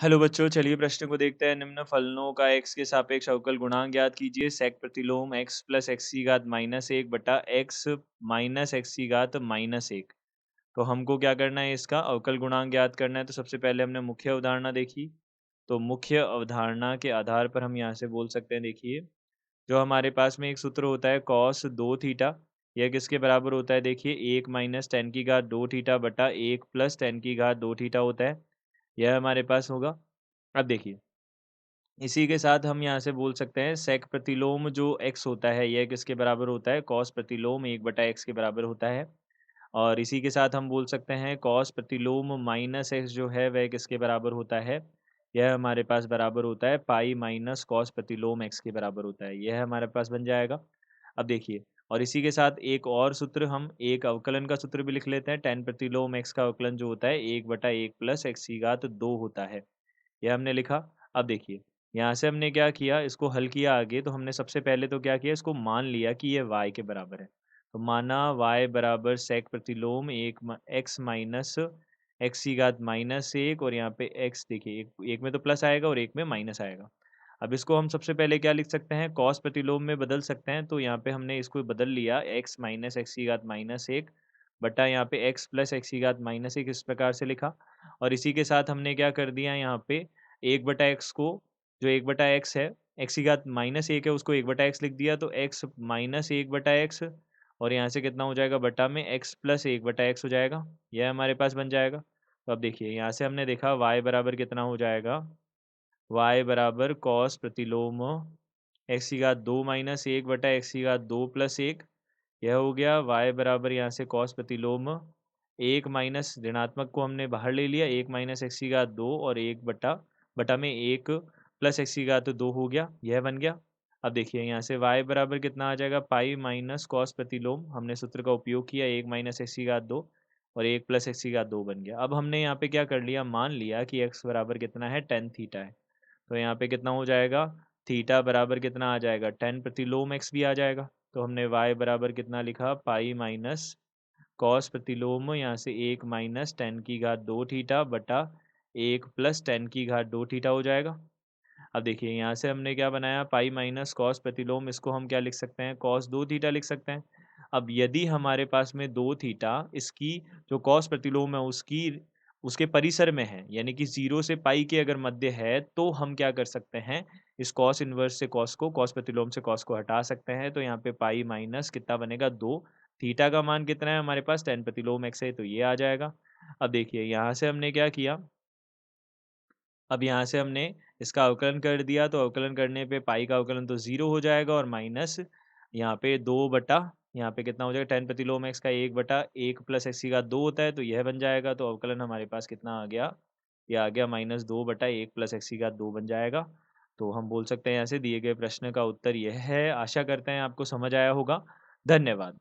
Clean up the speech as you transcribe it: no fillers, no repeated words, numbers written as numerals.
Hello बच्चों, चलिए प्रश्न को देखते हैं। निम्न फलनों का x के सापेक्ष अवकल गुणांक ज्ञात कीजिए। सेक प्रतिलोम x प्लस एक्स की घात माइनस एक बटा एक्स माइनस एक्स की घात माइनस एक। तो हमको क्या करना है, इसका अवकल गुणांक ज्ञात करना है। तो सबसे पहले हमने मुख्य अवधारणा देखी। तो मुख्य अवधारणा के आधार पर हम यहाँ से बोल सकते हैं, देखिए जो हमारे पास में एक सूत्र होता है कॉस दो थीटा, यह किसके बराबर होता है? देखिए एक माइनस टेन की घात दो थीटा बटा एक प्लस टेन की घात दो थीटा होता है। यह हमारे पास होगा। अब देखिए इसी के साथ हम यहाँ से बोल सकते हैं सेक प्रतिलोम जो x होता है यह किसके बराबर होता है? कॉस प्रतिलोम एक बटा एक्स के बराबर होता है। और इसी के साथ हम बोल सकते हैं कॉस प्रतिलोम माइनस एक्स जो है वह किसके बराबर होता है? यह हमारे पास बराबर होता है पाई माइनस कॉस प्रतिलोम एक्स के बराबर होता है। यह हमारे पास बन जाएगा। अब देखिए और इसी के साथ एक और सूत्र, हम एक अवकलन का सूत्र भी लिख लेते हैं। टेन प्रतिलोम एक्स का अवकलन जो होता है एक बटा एक प्लस एक्स की घात दो होता है। यह हमने लिखा। अब देखिए, यहाँ से हमने क्या किया, इसको हल किया आगे। तो हमने सबसे पहले तो क्या किया, इसको मान लिया कि ये y के बराबर है। तो माना y बराबर सेक प्रतिलोम x माइनस एक्स की घात माइनस एक, और यहाँ पे x देखिए एक में तो प्लस आएगा और एक में माइनस आएगा। अब इसको हम सबसे पहले क्या लिख सकते हैं, कॉस प्रतिलोम में बदल सकते हैं। तो यहाँ पे हमने इसको बदल लिया x माइनस एक्स की घात माइनस एक बटा यहाँ पे x प्लस एक्स की घात माइनस एक, इस प्रकार से लिखा। और इसी के साथ हमने क्या कर दिया यहाँ पे एक बटा एक्स को, जो एक बटा एक्स है, एक्स की घात माइनस एक है, उसको एक बटा एक्स लिख दिया। तो एक्स माइनस एक बटा एक्स, और यहाँ से कितना हो जाएगा, बटा में एक्स प्लस एक बटा एक्स हो जाएगा। यह हमारे पास बन जाएगा। तो अब देखिए यहाँ से हमने देखा y बराबर कितना हो जाएगा, y बराबर कॉस प्रतिलोम एक्स की घात दो माइनस एक बटा एक्स की घात दो प्लस एक। यह हो गया y बराबर यहाँ से कॉस प्रतिलोम एक माइनस ऋणात्मक को हमने बाहर ले लिया, एक माइनस एक्स की घात दो और एक बटा बटा में एक प्लस एक्स की घात दो हो गया। यह बन गया। अब देखिए यहाँ से y बराबर कितना आ जाएगा, पाई माइनस कॉस प्रतिलोम, हमने सूत्र का उपयोग किया, एक माइनस एक्स की घात दो और एक प्लस एक्स की घात दो बन गया। अब हमने यहाँ पे क्या कर लिया, मान लिया कि x बराबर कितना है, टेन थीटा है। तो यहाँ पे कितना हो जाएगा, थीटा बराबर कितना आ जाएगा, टेन प्रतिलोम एक्स भी आ जाएगा। तो हमने y बराबर कितना लिखा, पाई माइनस कॉस प्रतिलोम यहाँ से एक माइनस टेन की घात दो थीटा बटा एक प्लस टेन की घात दो थीटा हो जाएगा। अब देखिए यहाँ से हमने क्या बनाया, पाई माइनस कॉस प्रतिलोम, इसको हम क्या लिख सकते हैं, कॉस दो थीटा लिख सकते हैं। अब यदि हमारे पास में दो थीटा इसकी जो कॉस प्रतिलोम है उसकी उसके परिसर में है, यानी कि जीरो से पाई के अगर मध्य है, तो हम क्या कर सकते हैं, इस कॉस इनवर्स से कॉस को, कॉस प्रतिलोम से कॉस को हटा सकते हैं। तो यहाँ पे पाई माइनस कितना बनेगा, दो। थीटा का मान कितना है हमारे पास, टेन प्रतिलोम एक्स है, तो ये आ जाएगा। अब देखिए यहाँ से हमने क्या किया, अब यहाँ से हमने इसका अवकलन कर दिया। तो अवकलन करने पे पाई का अवकलन तो ज़ीरो हो जाएगा, और माइनस यहाँ पे दो बटा, यहाँ पे कितना हो जाएगा, टेन प्रतिलोम एक्स का एक बटा एक प्लस एक्स की घात दो होता है, तो यह बन जाएगा। तो अवकलन हमारे पास कितना आ गया, यह आ गया माइनस दो बटा एक प्लस एक्स की घात दो बन जाएगा। तो हम बोल सकते हैं यहाँ से दिए गए प्रश्न का उत्तर यह है। आशा करते हैं आपको समझ आया होगा। धन्यवाद।